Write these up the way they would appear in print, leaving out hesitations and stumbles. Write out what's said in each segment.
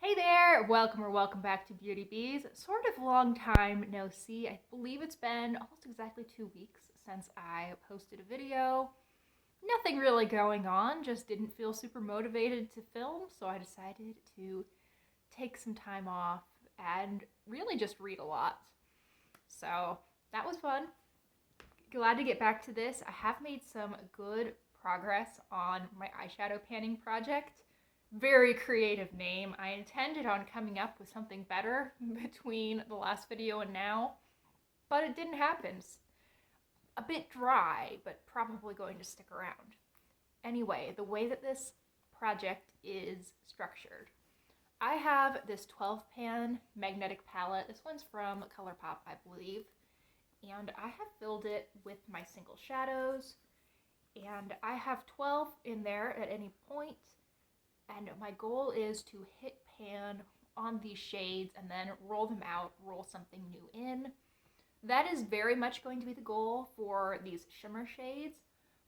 Hey there! Welcome back to Beauty Bees. Sort of long time no see. I believe it's been almost exactly 2 weeks since I posted a video. Nothing really going on, just didn't feel super motivated to film, so I decided to take some time off and really just read a lot. So that was fun. Glad to get back to this. I have made some good progress on my eyeshadow panning project. Very creative name. I intended on coming up with something better between the last video and now, but it didn't happen. It's a bit dry, but probably going to stick around. Anyway, the way that this project is structured, I have this 12 pan magnetic palette. This one's from ColourPop, I believe, and I have filled it with my single shadows, and I have 12 in there at any point. And my goal is to hit pan on these shades and then roll them out, roll something new in. That is very much going to be the goal for these shimmer shades.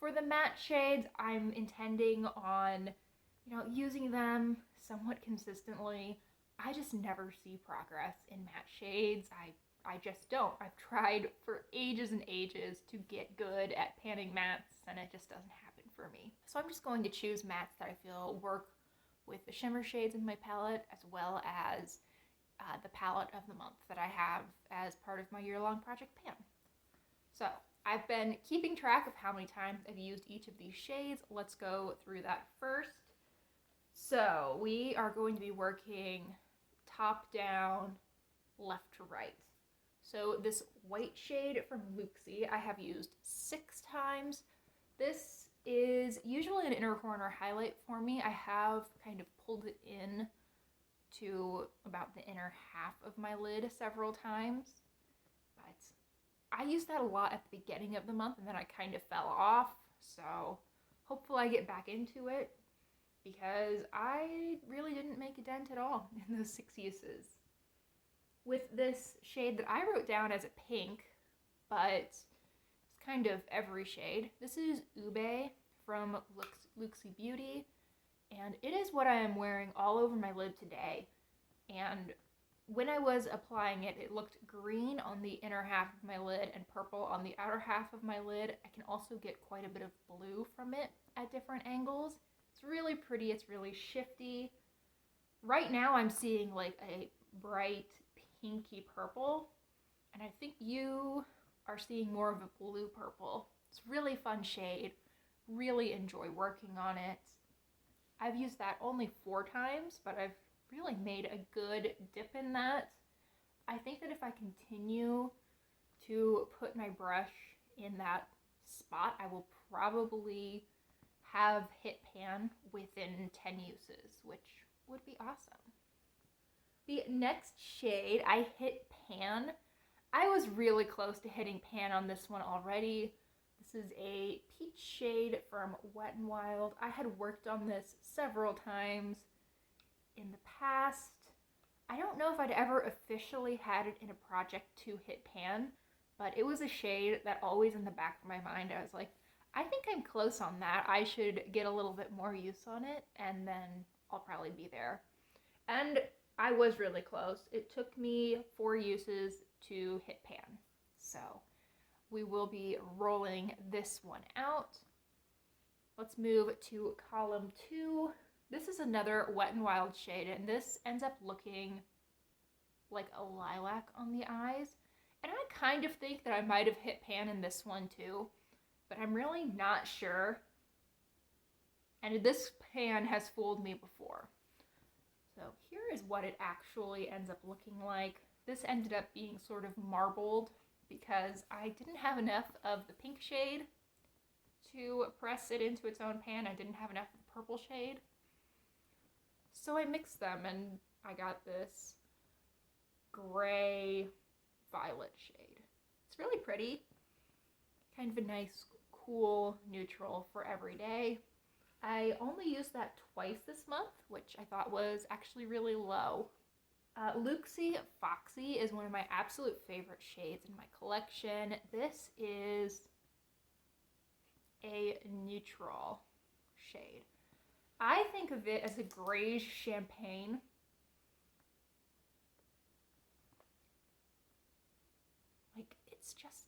For the matte shades, I'm intending on, using them somewhat consistently. I just never see progress in matte shades. I just don't. I've tried for ages and ages to get good at panning mattes, and it just doesn't happen for me. So I'm just going to choose mattes that I feel work with the shimmer shades in my palette, as well as the palette of the month that I have as part of my year-long project pan. So I've been keeping track of how many times I've used each of these shades. Let's go through that first. So we are going to be working top down, left to right. So this white shade from Luxie I have used 6 times. This is usually an inner corner highlight for me. I have kind of pulled it in to about the inner half of my lid several times, but I used that a lot at the beginning of the month and then I kind of fell off, so hopefully I get back into it because I really didn't make a dent at all in those 6 uses. With this shade that I wrote down as a pink, but kind of every shade. This is Ube from Luxie Beauty, and it is what I am wearing all over my lid today. And when I was applying it, it looked green on the inner half of my lid and purple on the outer half of my lid. I can also get quite a bit of blue from it at different angles. It's really pretty, it's really shifty. Right now I'm seeing like a bright pinky purple, and I think you are seeing more of a blue purple. It's a really fun shade. Really enjoy working on it. I've used that only 4 times, but I've really made a good dip in that. I think that if I continue to put my brush in that spot, I will probably have hit pan within 10 uses, which would be awesome. The next shade I hit pan. I was really close to hitting pan on this one already. This is a peach shade from Wet n Wild. I had worked on this several times in the past. I don't know if I'd ever officially had it in a project to hit pan, but it was a shade that always in the back of my mind, I was like, I think I'm close on that. I should get a little bit more use on it, and then I'll probably be there. And I was really close. It took me 4 uses to hit pan. So we will be rolling this one out. Let's move to column 2. This is another Wet n Wild shade, and this ends up looking like a lilac on the eyes. And I kind of think that I might have hit pan in this one too, but I'm really not sure. And this pan has fooled me before. So here is what it actually ends up looking like. This ended up being sort of marbled because I didn't have enough of the pink shade to press it into its own pan. I didn't have enough of the purple shade. So I mixed them and I got this gray violet shade. It's really pretty. Kind of a nice, cool neutral for every day. I only used that twice this month, which I thought was actually really low. Luxie Foxy is one of my absolute favorite shades in my collection. This is a neutral shade. I think of it as a grayish champagne. it's just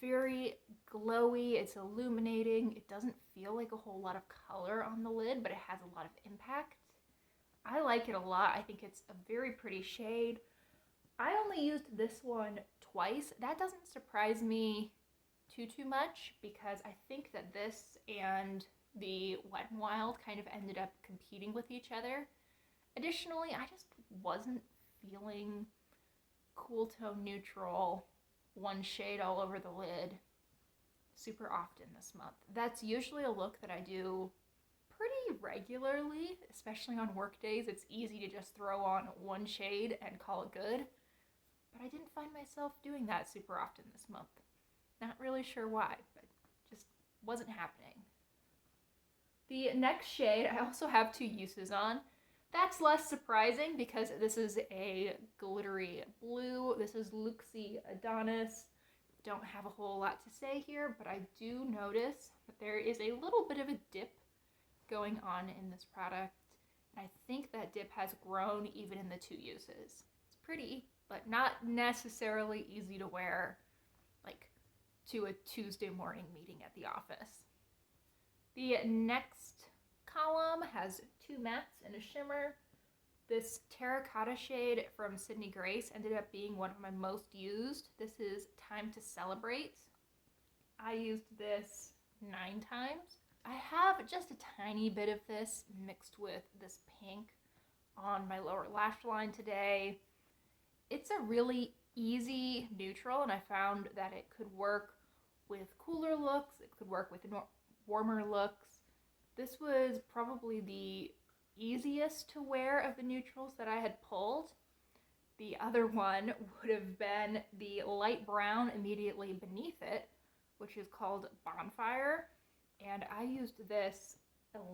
very glowy, it's illuminating. It doesn't feel like a whole lot of color on the lid, but it has a lot of impact. I like it a lot. I think it's a very pretty shade. I only used this one twice. That doesn't surprise me too much because I think that this and the Wet n Wild kind of ended up competing with each other. Additionally, I just wasn't feeling cool tone neutral, one shade all over the lid super often this month. That's usually a look that I do pretty regularly, especially on work days. It's easy to just throw on one shade and call it good. But I didn't find myself doing that super often this month. Not really sure why, but just wasn't happening. The next shade I also have 2 uses on. That's less surprising because this is a glittery blue. This is Luxie Adonis. Don't have a whole lot to say here, but I do notice that there is a little bit of a dip going on in this product. And I think that dip has grown even in the 2 uses. It's pretty, but not necessarily easy to wear like to a Tuesday morning meeting at the office. The next column has 2 mattes and a shimmer. This terracotta shade from Sydney Grace ended up being one of my most used. This is Time to Celebrate. I used this 9 times. I have just a tiny bit of this mixed with this pink on my lower lash line today. It's a really easy neutral, and I found that it could work with cooler looks, it could work with warmer looks. This was probably the easiest to wear of the neutrals that I had pulled. The other one would have been the light brown immediately beneath it, which is called Bonfire. And I used this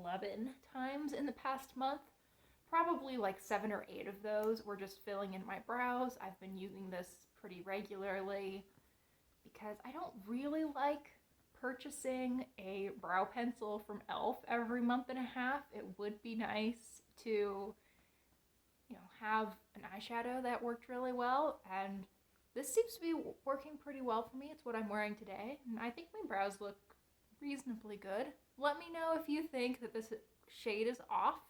11 times in the past month. Probably like 7 or 8 of those were just filling in my brows. I've been using this pretty regularly because I don't really like purchasing a brow pencil from e.l.f. every month and a half. It would be nice to, have an eyeshadow that worked really well, and this seems to be working pretty well for me. It's what I'm wearing today, and I think my brows look reasonably good. Let me know if you think that this shade is off,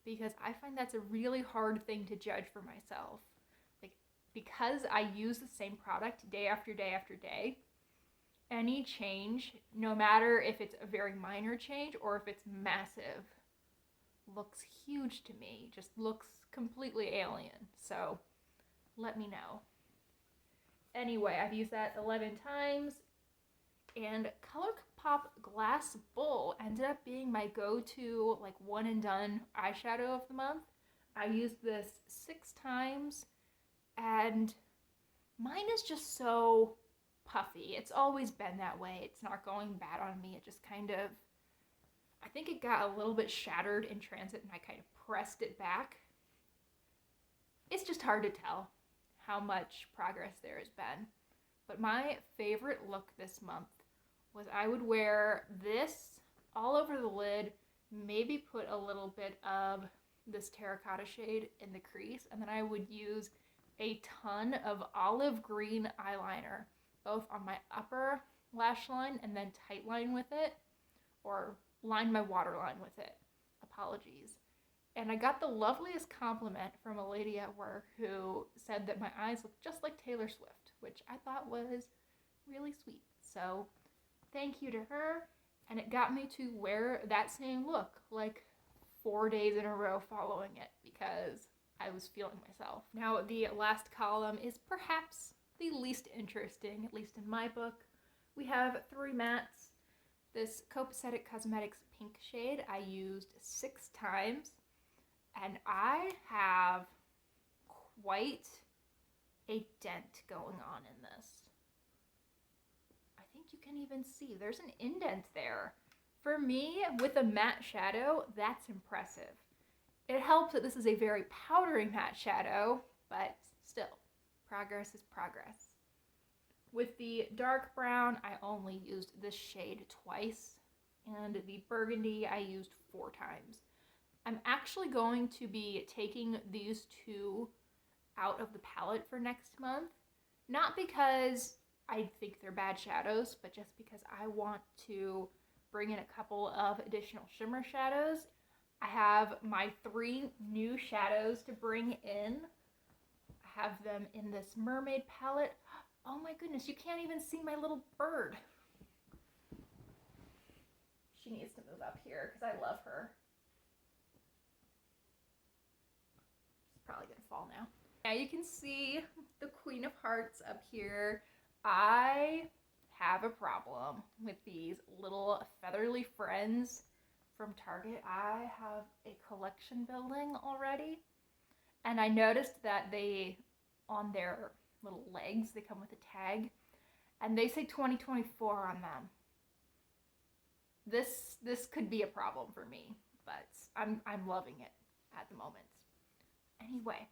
because I find that's a really hard thing to judge for myself. Like, because I use the same product day after day after day, any change, no matter if it's a very minor change or if it's massive, looks huge to me. Just looks completely alien. So let me know. Anyway, I've used that 11 times, and ColourPop Glass Bowl ended up being my go-to like one and done eyeshadow of the month. I used this 6 times, and mine is just so puffy. It's always been that way. It's not going bad on me. It just kind of, I think it got a little bit shattered in transit and I kind of pressed it back. It's just hard to tell how much progress there has been. But my favorite look this month was I would wear this all over the lid, maybe put a little bit of this terracotta shade in the crease, and then I would use a ton of olive green eyeliner, both on my upper lash line and then tight line with it, or line my waterline with it. Apologies. And I got the loveliest compliment from a lady at work who said that my eyes looked just like Taylor Swift, which I thought was really sweet. So thank you to her, and it got me to wear that same look like 4 days in a row following it because I was feeling myself. Now the last column is perhaps the least interesting, at least in my book. We have 3 mattes. This Copacetic Cosmetics pink shade I used 6 times, and I have quite a dent going on in this. I think you can even see there's an indent there. For me, with a matte shadow, that's impressive. It helps that this is a very powdery matte shadow, but still, progress is progress. With the dark brown, I only used this shade twice, and the burgundy I used 4 times. I'm actually going to be taking these 2 out of the palette for next month, not because I think they're bad shadows, but just because I want to bring in a couple of additional shimmer shadows. I have my 3 new shadows to bring in. I have them in this mermaid palette. Oh my goodness, you can't even see my little bird. She needs to move up here because I love her. She's probably gonna fall now. Now you can see the Queen of Hearts up here. I have a problem with these little featherly friends from Target. I have a collection building already, and I noticed that they, on their little legs, they come with a tag, and they say 2024 on them. This could be a problem for me, but I'm loving it at the moment. Anyway,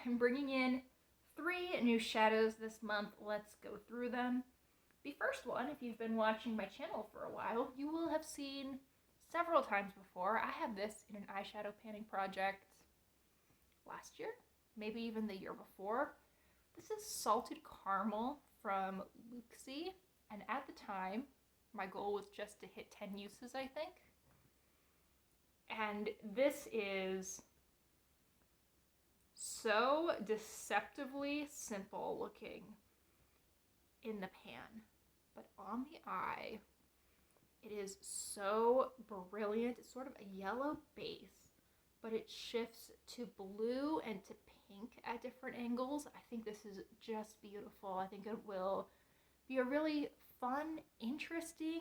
I'm bringing in 3 new shadows this month. Let's go through them. The first one, if you've been watching my channel for a while, you will have seen several times before. I have this in an eyeshadow panning project last year, maybe even the year before. This is Salted Caramel from Luxie, and at the time, my goal was just to hit 10 uses, I think. And this is so deceptively simple looking in the pan, but on the eye, it is so brilliant. It's sort of a yellow base, but it shifts to blue and to pink at different angles. I think this is just beautiful. I think it will be a really fun, interesting,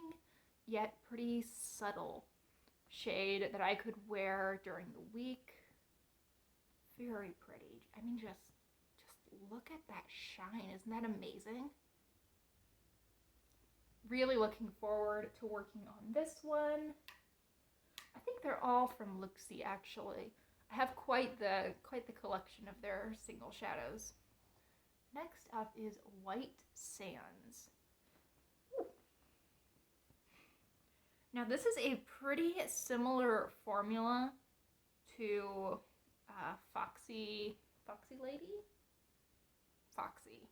yet pretty subtle shade that I could wear during the week. Very pretty. I mean, just look at that shine. Isn't that amazing? Really looking forward to working on this one. I think they're all from Luxie, actually. I have quite the collection of their single shadows. Next up is White Sands. Ooh. Now this is a pretty similar formula to Foxy Lady? Foxy.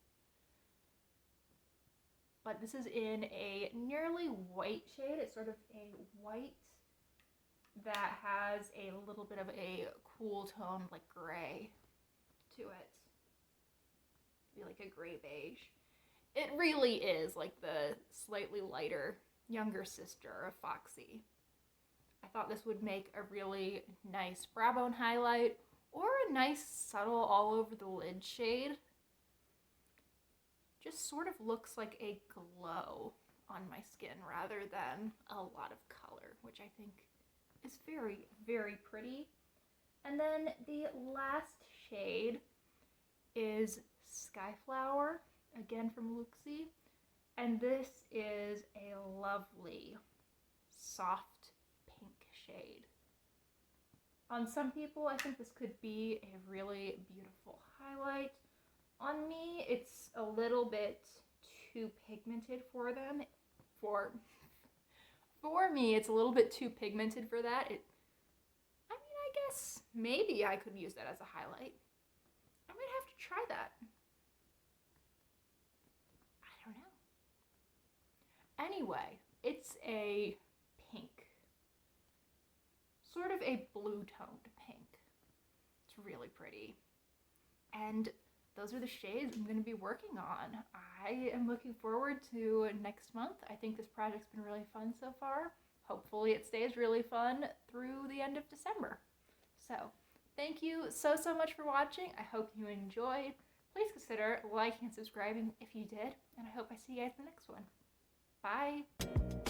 But this is in a nearly white shade. It's sort of a white that has a little bit of a cool tone, like gray to it. Maybe like a gray beige. It really is like the slightly lighter younger sister of Foxy. I thought this would make a really nice brow bone highlight or a nice subtle all over the lid shade. Just sort of looks like a glow on my skin rather than a lot of color, which I think is very, very pretty. And then the last shade is Skyflower, again from Luxie. And this is a lovely, soft pink shade. On some people, I think this could be a really beautiful highlight. On me, it's a little bit too pigmented for them. For me, it's a little bit too pigmented for that. I mean, I guess maybe I could use that as a highlight. I might have to try that. I don't know. Anyway, it's a pink. Sort of a blue toned pink. It's really pretty. And those are the shades I'm going to be working on. I am looking forward to next month. I think this project's been really fun so far. Hopefully it stays really fun through the end of December. So, thank you so much for watching. I hope you enjoyed. Please consider liking and subscribing if you did, and I hope I see you guys in the next one. Bye!